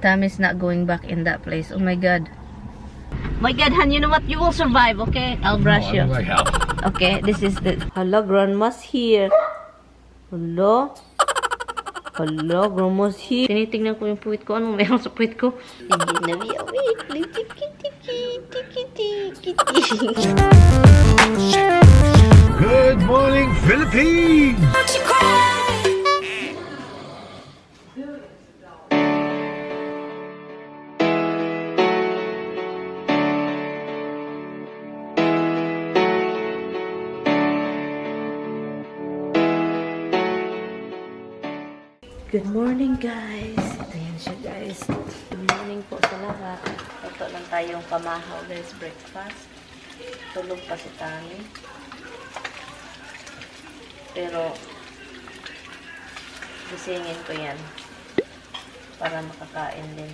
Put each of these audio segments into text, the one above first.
Tammy's not going back in that place. Oh my god. My god, Han, you know what? You will survive, okay? I'll brush you. Okay, this is the... Hello, grandma's here. Hello? Hello, grandma's here. Tinitingnan ko yung puwit ko. Anong meron sa puwit ko? Good morning, Philippines! Good morning, guys. Ito yan siya, guys. Good morning po sa lahat. Ito lang tayong pamahaw, guys. Breakfast. Tulog pa si Tammy. Pero, gisingin ko yan. Para makakain din.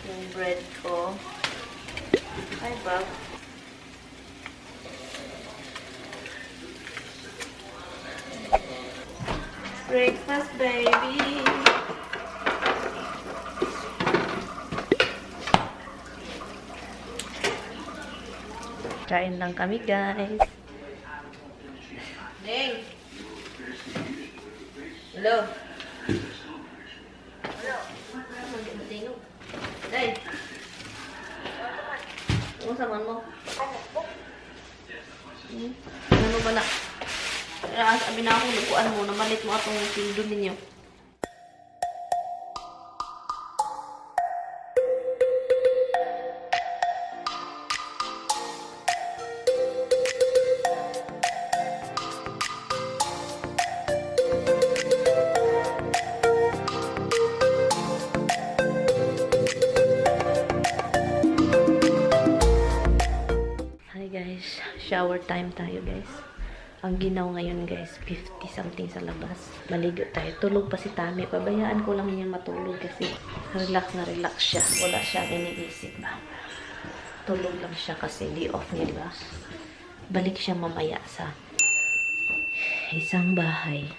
Yung bread ko. Ay, Bob. Breakfast, baby. Kain lang kami, guys. Ding! Hello? Hello? Day! Ano saman mo? Ano ba na? Sabi na ako, lukuan mo, namalit mo atong sildo ninyo. Hi guys, shower time tayo guys. Ang ginaw ngayon guys, 50 something sa labas. Maligo tayo. Tulog pa si Tammy. Pabayaan ko lang niya matulog kasi relax na relax siya. Wala siya iniisip ba. Tulog lang siya kasi di off niya, diba? Balik siya mamaya sa isang bahay.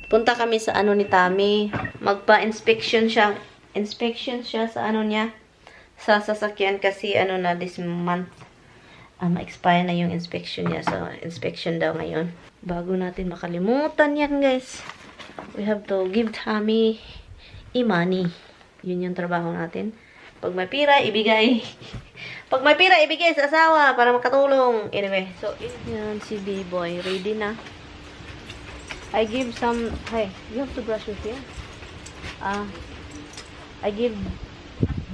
Punta kami sa ano ni Tammy. Magpa-inspection siya. Inspection siya sa ano niya. Sa sasakyan kasi ano na this month. Ma-expire na yung inspection niya. So, inspection daw ngayon. Bago natin makalimutan yan, guys. We have to give Tammy money. Yun yung trabaho natin. Pag may pira, ibigay. Pag may pira, ibigay sa asawa para makatulong. Anyway, so, yan si B-boy. Ready na. I give some... Hey, you have to brush your teeth. I give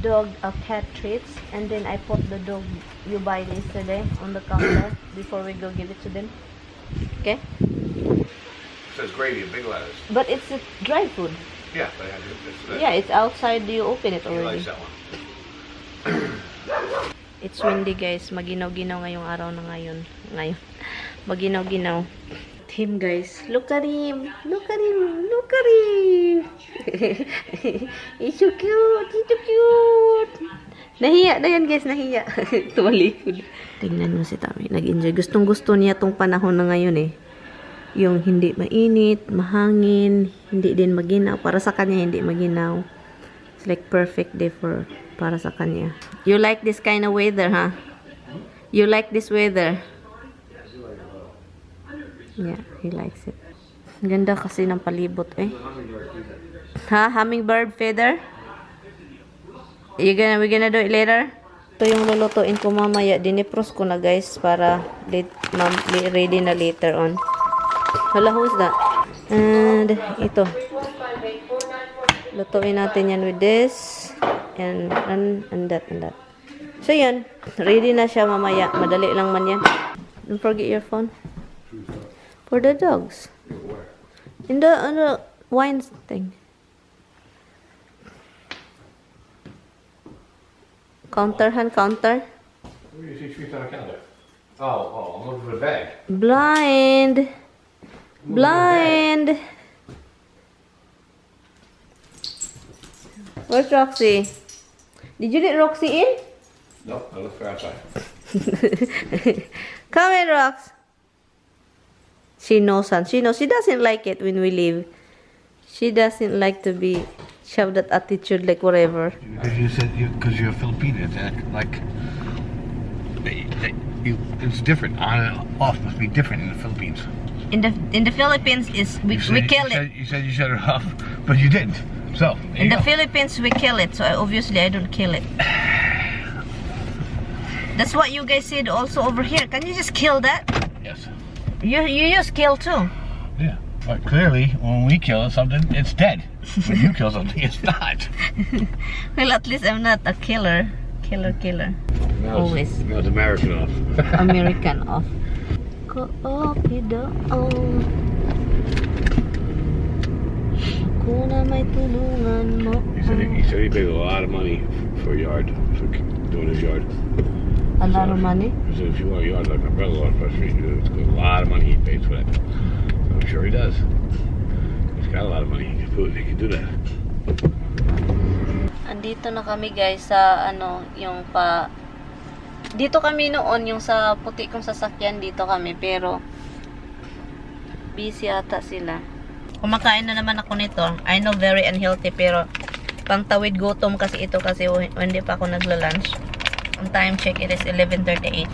dog a cat treats and then I put the dog you buy yesterday on the counter before we go give it to them. Okay? It says gravy in big letters. But it's a dry food. Yeah, but I had to, Yeah, it's outside. You open it already. that one. It's windy guys. Maginaw-ginaw ngayong araw na ngayon. Maginaw-ginaw. Him guys. Look at him. Look at him. Look at him. He's so cute. He's so cute. Nahiya na yan guys. Nahiya. Tumalikod. Tingnan mo si Tammy. Nag-enjoy. Gustong-gusto niya tong panahon na ngayon eh. Yung hindi mainit, mahangin, hindi din maginaw. Para sa kanya hindi maginaw. It's like perfect day para sa kanya. You like this kind of weather, huh? You like this weather? Yeah, he likes it. Ganda kasi ng palibot eh. Ha? Hummingbird feather? We're gonna do it later? Ito yung lulutuin ko mamaya. Dinipros ko na guys para ready na later on. Hala, who's that? And ito. Lutuin natin yan with this. And that. So yan. Ready na siya mamaya. Madali lang man yan. Don't forget your phone. For the dogs. In the wine thing. Counter. What do you see treats on a counter? Oh, I'm looking for the bag. Blind. Where's Roxy? Did you let Roxy in? Nope, I looked for outside. Come in, Rox. She knows, and she knows. She doesn't like it when we leave. She doesn't like to be have that attitude, like whatever. Because you said because you're a Filipino, like it's different. On and off must be different in the Philippines. In the Philippines, we kill it. You said you shut her off, but you didn't. So in the Philippines, we kill it. So obviously, I don't kill it. That's what you guys said also over here. Can you just kill that? Yes. You use kill too. Yeah. But clearly, when we kill something, it's dead. When you kill something, it's not. Well, at least I'm not a killer. Killer. Always. Now it's American off. American off. Copy doon. Ako na may tulungan mo. He said he paid a lot of money for a yard, for doing his yard. A lot of money? He said if you want a yard like my brother on Front Street, it's a lot of money he pays for that. I'm sure he does. He's got a lot of money. He can do that. Andito na kami guys sa yung dito kami noon yung sa puti kong sasakyan, dito kami, pero busy ata sila. Kumakain na naman ako nito. I know very unhealthy, pero pangtawid gutom kasi ito, kasi hindi pa ako nagla-lunch. Ang time check, it is 11:38.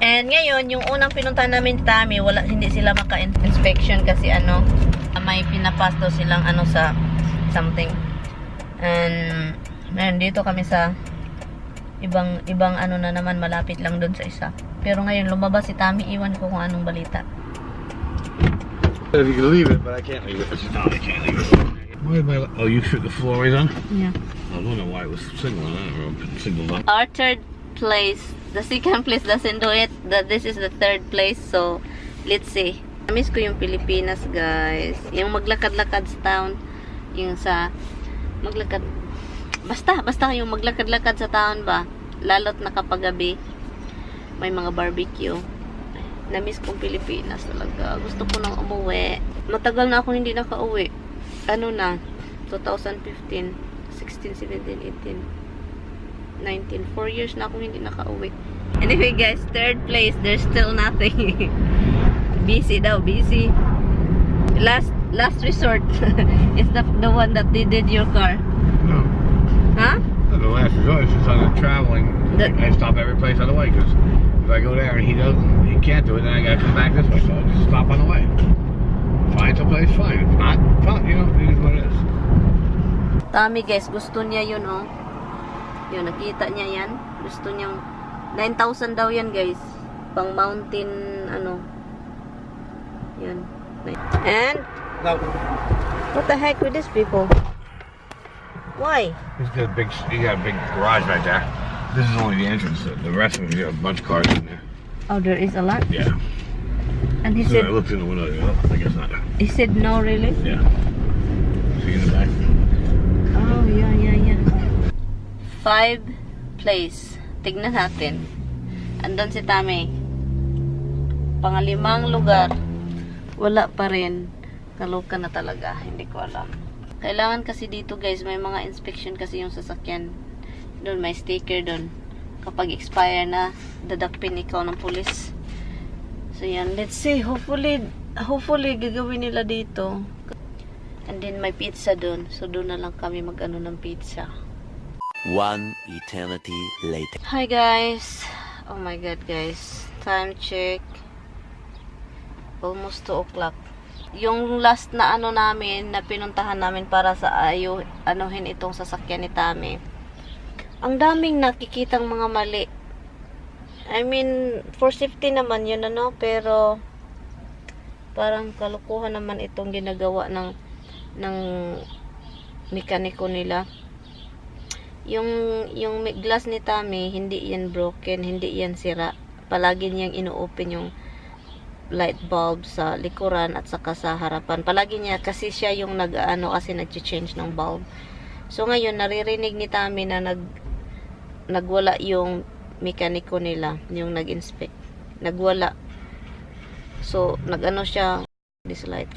And ngayon, yung unang pinuntahan namin Tami, hindi sila maka-inspection kasi may pinapas daw silang sa something. And ngayon, dito kami sa ibang na naman, malapit lang doon sa isa. Pero ngayon, lumabas si Tami, iwan ko kung anong balita. If you can leave it, but I can't leave it. No, I can't leave it. Oh, you shook the floor right on? Yeah. I was wondering why it was signaling. I don't know, signal on. Our third place, the second place doesn't do it. This is the third place, so let's see. Miss ko yung Pilipinas, guys. Yung maglakad-lakad sa town, yung sa maglakad, basta yung maglakad-lakad sa town ba, lalo't na kapag gabi may mga barbecue. Na-miss kong Pilipinas talaga. Gusto ko nang umuwi. Matagal na ako hindi nakauwi. 2015, 16, 17, 18, 19, 4 years na akong hindi nakauwi. Anyway guys, third place, there's still nothing. Busy daw, busy. Last resort is the one that they did your car. No. Huh? No, the last resort is just on the traveling. I stop every place on the way, because if I go there and he can't do it, then I gotta come back this way, so I just stop on the way. Find someplace, fine. If not, fine, it is what it is. Tami guys, gusto niya yun, oh. Yun, nakita niya yan. Gusto niyang 9,000 daw yan guys. Pang mountain, Yun. And No. what the heck with these people? Why? He's got a big garage right there. This is only the entrance. The rest of it, you got a bunch of cars in there. Oh, there is a lot? Yeah. And he So said, I looked in the window. I guess not. he said no, really? Yeah. See in the back. Oh, yeah. 5 place. Tignan natin. Andun si Tami. Pangalimang lugar. Wala pa rin. Kaloka na talaga. Hindi ko alam. Kailangan kasi dito guys, may mga inspection kasi yung sasakyan. Doon may sticker doon. Kapag expire na, dadakpin ikaw ng pulis. So yan, let's see. Hopefully gagawin nila dito. And then may pizza doon. So doon na lang kami mag-ano ng pizza. One eternity later. Hi guys. Oh my god guys. Time check. Almost 2 o'clock. Yung last na namin, na pinuntahan namin para sa anuhin itong sasakyan ni Tami. Ang daming nakikitang mga mali. I mean, for safety naman yun, pero parang kalukuhan naman itong ginagawa ng mekaniko nila. Yung glass ni Tami, hindi yan broken, hindi yan sira. Palagi niyang ino-open yung light bulb sa likuran at saka sa harapan. Palagi niya, kasi siya yung kasi nag-change ng bulb. So ngayon, naririnig ni Tami na nagwala yung mekaniko nila, yung nag-inspect. Nagwala. So, siya, this light,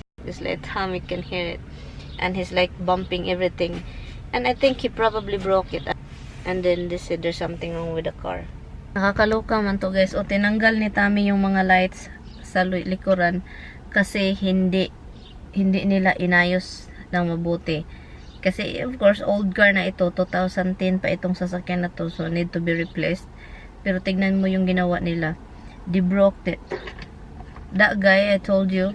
Tami can hear it. And he's like bumping everything. And I think he probably broke it. And then they said there's something wrong with the car. Nakakaloka man to guys. O tinanggal ni Tami yung mga lights sa likuran kasi hindi nila inayos ng mabuti. Kasi of course old car na ito, 2010 pa itong sasakyan na to, so need to be replaced. Pero tignan mo yung ginawa nila. They broke it. That guy I told you,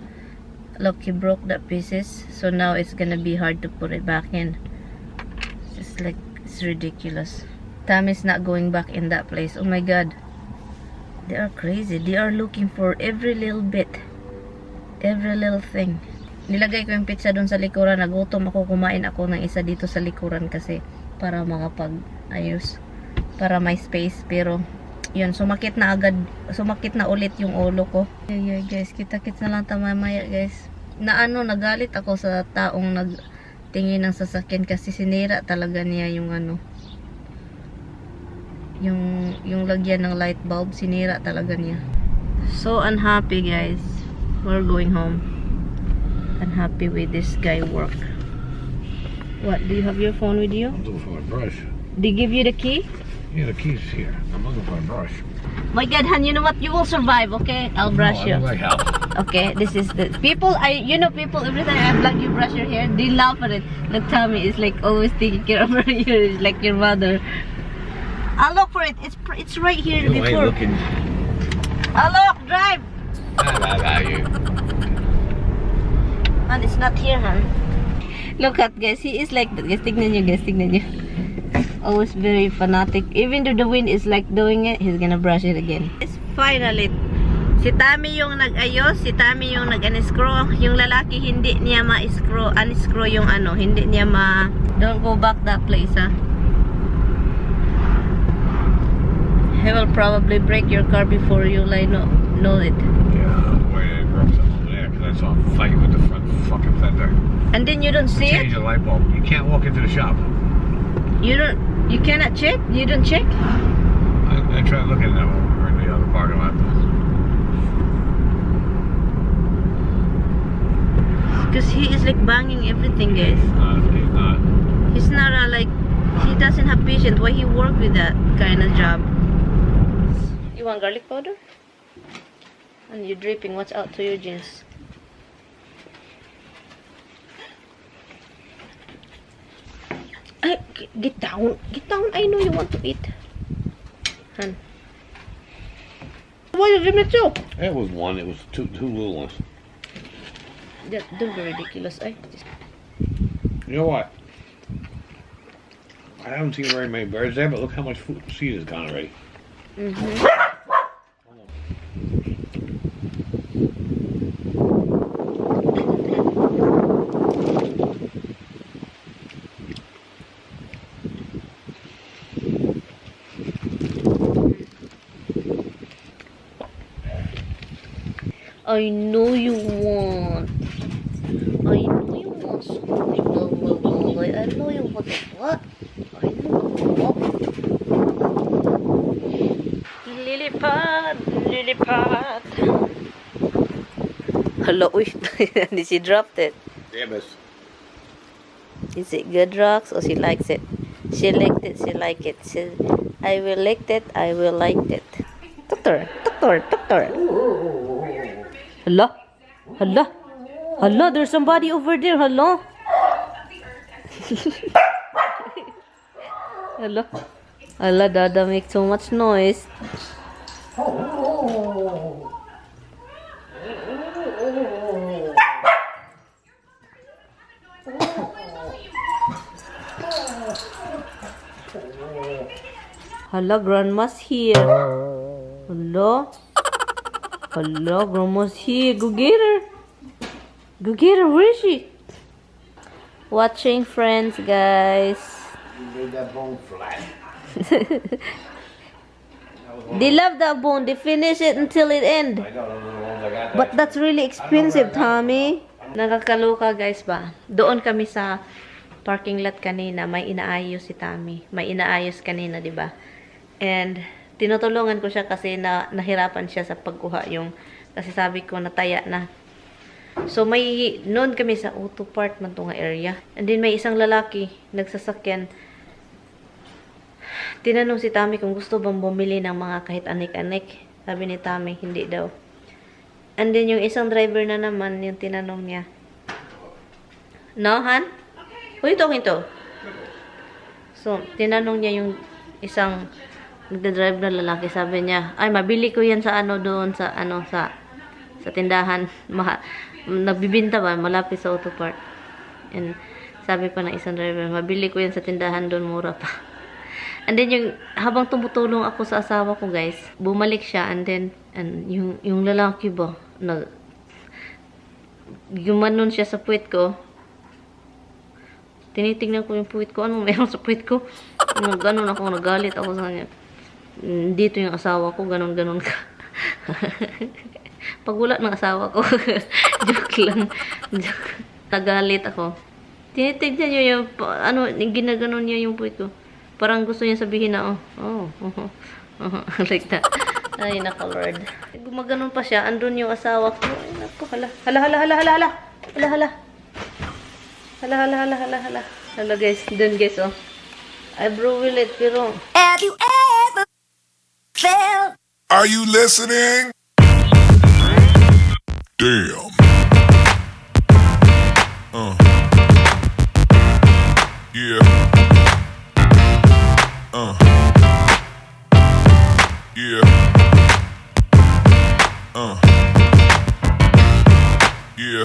look, he broke that pieces, so now it's gonna be hard to put it back in. It's just like, it's ridiculous. Tammy's not going back in that place. Oh my god, they are crazy. They are looking for every little bit, every little thing. Nilagay ko yung pizza doon sa likuran. Nagutom ako, kumain ako ng isa dito sa likuran kasi para makapag-ayos, para may space. Pero yun, sumakit na ulit yung ulo ko. Yeah, guys, kita-kits na lang mamaya, guys. Nagalit ako sa taong nagtingin ng sasakyan kasi sinira talaga niya yung yung lagyan ng light bulb, sinira talaga niya. So unhappy, guys. We're going home. Unhappy with this guy work. What, do you have your phone with you? I'm looking for a brush. They give you the key? Yeah, the key's here. I'm looking for a brush. My god, Han, you know what? You will survive, okay? I'll brush you. I like help. Okay, this is the people. People every time I vlog you brush your hair, they laugh at it. Look, Tommy is like always taking care of her hair. It's like your mother. I'll look for it. It's right here You before. ain't looking. I'll look, drive. You. And it's not here, Han. Look at, guys, he is like that. Guys, tignan nyo. Always very fanatic. Even though the wind is like doing it, he's gonna brush it again. It's finally. Si Tammy yung nag-ayos, si Tammy yung nag-unscrew. Yung lalaki hindi niya unscrew yung hindi niya don't go back that place, ha. He will probably break your car before you know it. Yeah, where they broke something over there, because I saw him fighting with the front fucking fender. And then you don't see Change it? the light bulb. You can't walk into the shop. You cannot check? You don't check? I tried looking at that one. We were in the other parking lot. Because he is like banging everything, guys. He's not. He's not he doesn't have patience. Why he work with that kind of job? You want garlic powder? And you're dripping. Watch out to your jeans. Ay, get down. Get down. I know you want to eat. Han. Why you give me two? It was one. It was two little ones. Don't be ridiculous. You know what? I haven't seen very many birds there, but look how much seed is gone already. I know you want. I know you want something. I know you want what? I know. Lilipad. Hello, she dropped it. Yeah, but Is it good, Rox, or she likes it? She liked it, she like it. I will like it, I will like it. Doctor. Hello, there's somebody over there. Hello. Hello, Dada makes so much noise. Hello, Grandma's here. Hello, Grandma's here. Go get her. Where is she? Watching Friends, guys. you made that bone flat. They love that bone. They finish it until it end. I got a little ones. I got that. But that's really expensive, Tommy. Nakakaloka, guys ba? Doon kami sa parking lot kanina. May inaayos si Tommy. May inaayos kanina, di ba? And tinutulungan ko siya kasi nahirapan siya sa pagkuha yung kasi sabi ko nataya na. So may noon kami sa auto part man nga area. And then may isang lalaki nagsasakyan. Tinanong si Tommy kung gusto bang bumili ng mga kahit anik-anik. Sabi ni Tommy, hindi daw. And then yung isang driver na naman, yung tinanong niya. No, Han? Who are you talking to? So, tinanong niya yung isang nagda-drive na lalaki. Sabi niya, ay, mabili ko yan sa ano doon, sa ano, sa tindahan. Nagbibinta ba? Malapit sa auto park. And sabi pa ng isang driver, mabili ko yan sa tindahan doon, mura pa. And then yung habang tumutulong ako sa asawa ko, guys, bumalik siya and then yung lalaki ba, gumanon siya sa puwit ko. Tinitingnan ko yung puwit ko. Anong meron sa puwit ko? Ganon ako, nagalit ako sa kanya. Dito yung asawa ko, ganon ka. Pag wala ng asawa ko, joke lang. Joke. Nagalit ako. Tinitignan niyo yung, ano, ginaganon niya yung puwit ko. Parang gusto niya sabihin na, like that. Ay, naka-Lord. Gumaganon pa siya, andun yung asawa ko. Ay, naku, hala. Hala, guys. Dun, guys, oh. Eyebrow will it, pero... Have you ever felt? Are you listening? Damn. Yeah. Yeah. Yeah.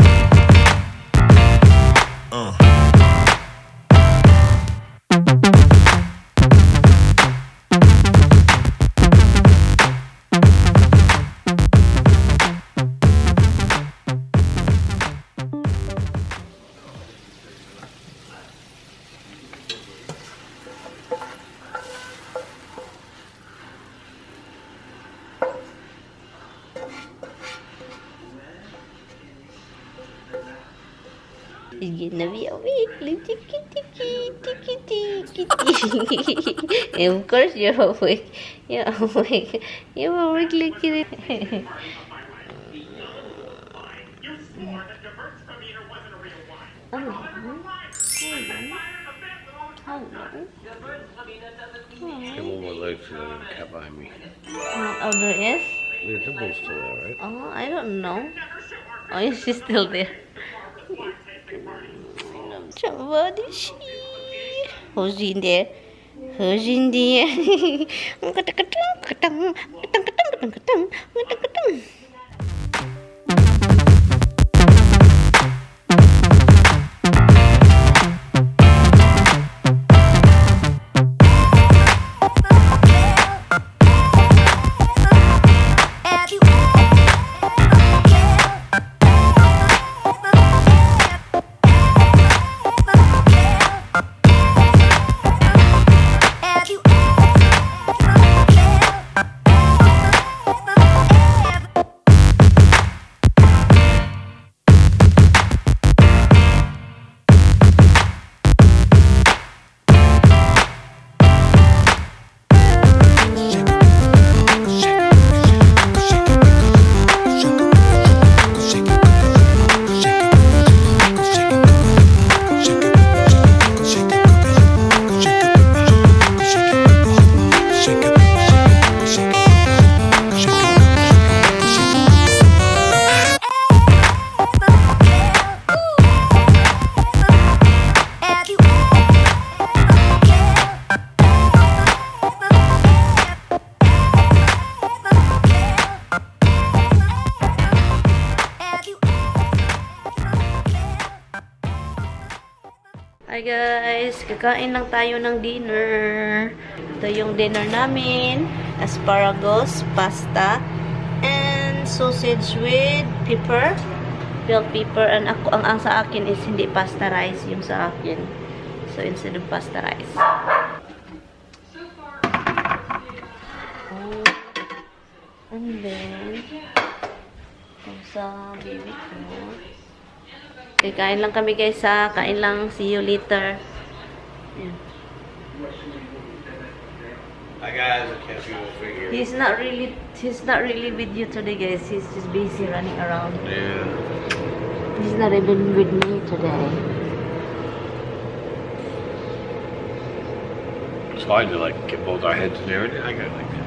It's gonna be a weekly tiki. Of course you're awake. You're awake. You're awake like it. Come on, my legs so they don't cat behind me. Oh, there is? The nipple's still there, right? Oh, I don't know. Oh, is she still there? Somebody see. Who's in there? Who's in there? Hi guys, kakain lang tayo ng dinner. Ito yung dinner namin. Asparagus, pasta, and sausage with pepper. Bell pepper. And ako, ang sa akin is hindi pasta rice yung sa akin. So instead of pasta rice. And then, ito sa baby ko. Okay, kain lang kami guys ha. Kain lang. See you later. Ayan. Hi guys, I can't see the figure. He's not really with you today guys. He's just busy running around. Yeah. He's not even with me today. It's hard to like get both our heads in there. I got like that.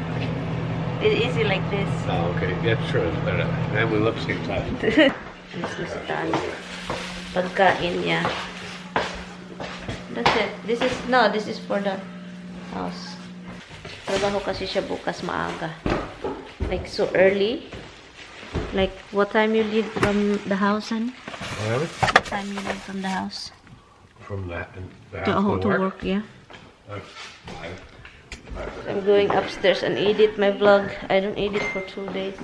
It's easy like this. Oh, okay. Yeah, sure. It's better. And we look same time. Alis na si Tani. Pagkain niya. That's it. This is for the house. Trabaho kasi siya bukas maaga. Like so early. Like what time you leave from the house, son? Whatever. What time you leave from the house? From the house To work, yeah. 5. I'm going upstairs and edit my vlog. I don't edit for 2 days.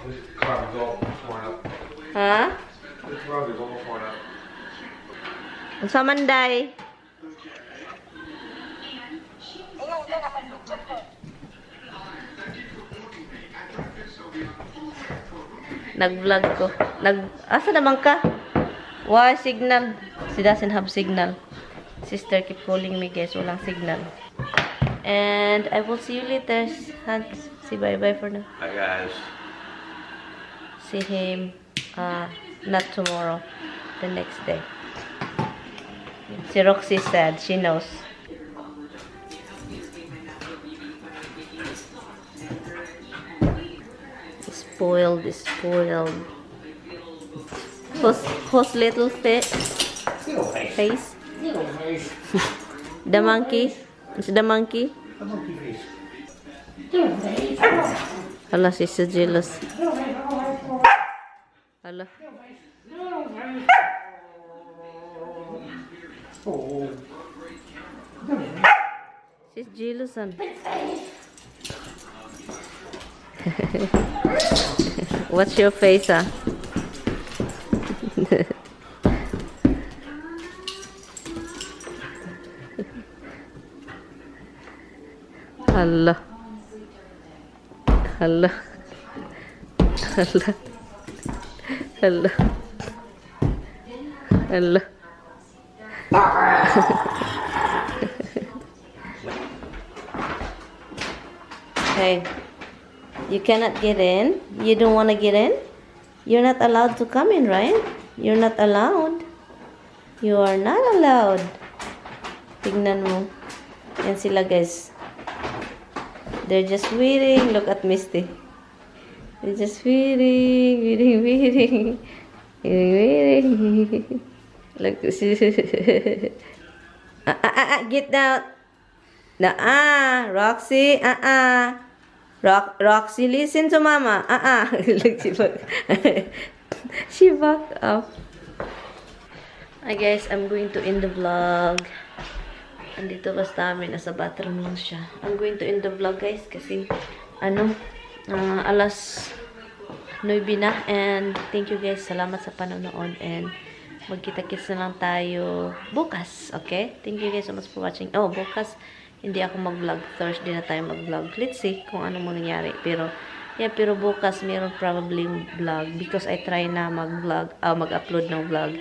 This car is all torn up. Huh? This rug is all torn up. Sa Manday. Nag-vlog ko. Asa naman ka? Why signal? She doesn't have signal. Sister keep calling me guys. Walang signal. And I will see you later. Hans, say bye-bye for now. Hi guys. See him not tomorrow. The next day. Si Roxy said. She knows. Spoiled. Whose little face? The monkey? It's the monkey? Hala, she's so jealous. Hala. She's jealous, son. What's your face, ah? Allah. Allah. Allah. Allah. Allah. Hey, you cannot get in? You don't want to get in? You're not allowed to come in, right? You're not allowed. You are not allowed. Tignan mo. Yan sila, guys. They're just waiting. Look at Misty. They're just waiting. Look. Get down. Roxy. Roxy, listen to mama. Look, she backed up. Hi guys, I'm going to end the vlog. Andito basta kami, nasa bathroom lang siya. I'm going to end the vlog guys kasi alas 9 na, and thank you guys, salamat sa panonood, and magkita-kits na lang tayo bukas, okay? Thank you guys so much for watching. Oh, bukas hindi ako mag-vlog, Thursday na tayo mag-vlog. Let's see kung ano mo nangyari, pero pero bukas meron probably vlog because I try na mag-vlog, mag-upload ng vlog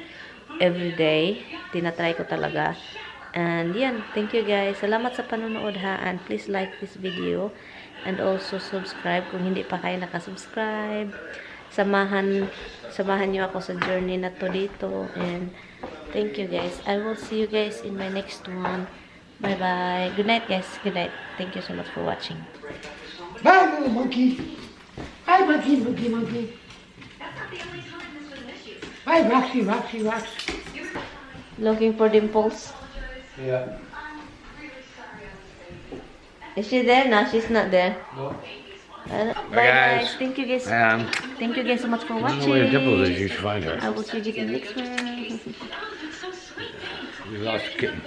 every day. Tinatry ko talaga. And yan, thank you guys. Salamat sa panonood ha. And please like this video. And also subscribe kung hindi pa kayo nakasubscribe. Samahan nyo ako sa journey na to dito. And thank you guys. I will see you guys in my next one. Bye bye. Good night guys. Good night. Thank you so much for watching. Bye little monkey. Bye monkey. Bye Roxy. Looking for dimples. Yeah. Is she there? No, she's not there. No. Bye guys. guys. Thank you guys. Thank you guys so much for I don't know where the dimple is. watching. You should find her. I will see you in the next one. We lost a kitten.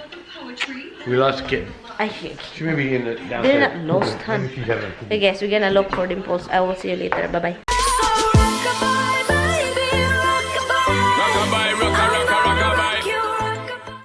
We lost a kitten. I think. She may be in the downstairs. They're not lost, huh? Maybe she's having a Hey guys, we're gonna look for dimples. I will see you later. Bye bye.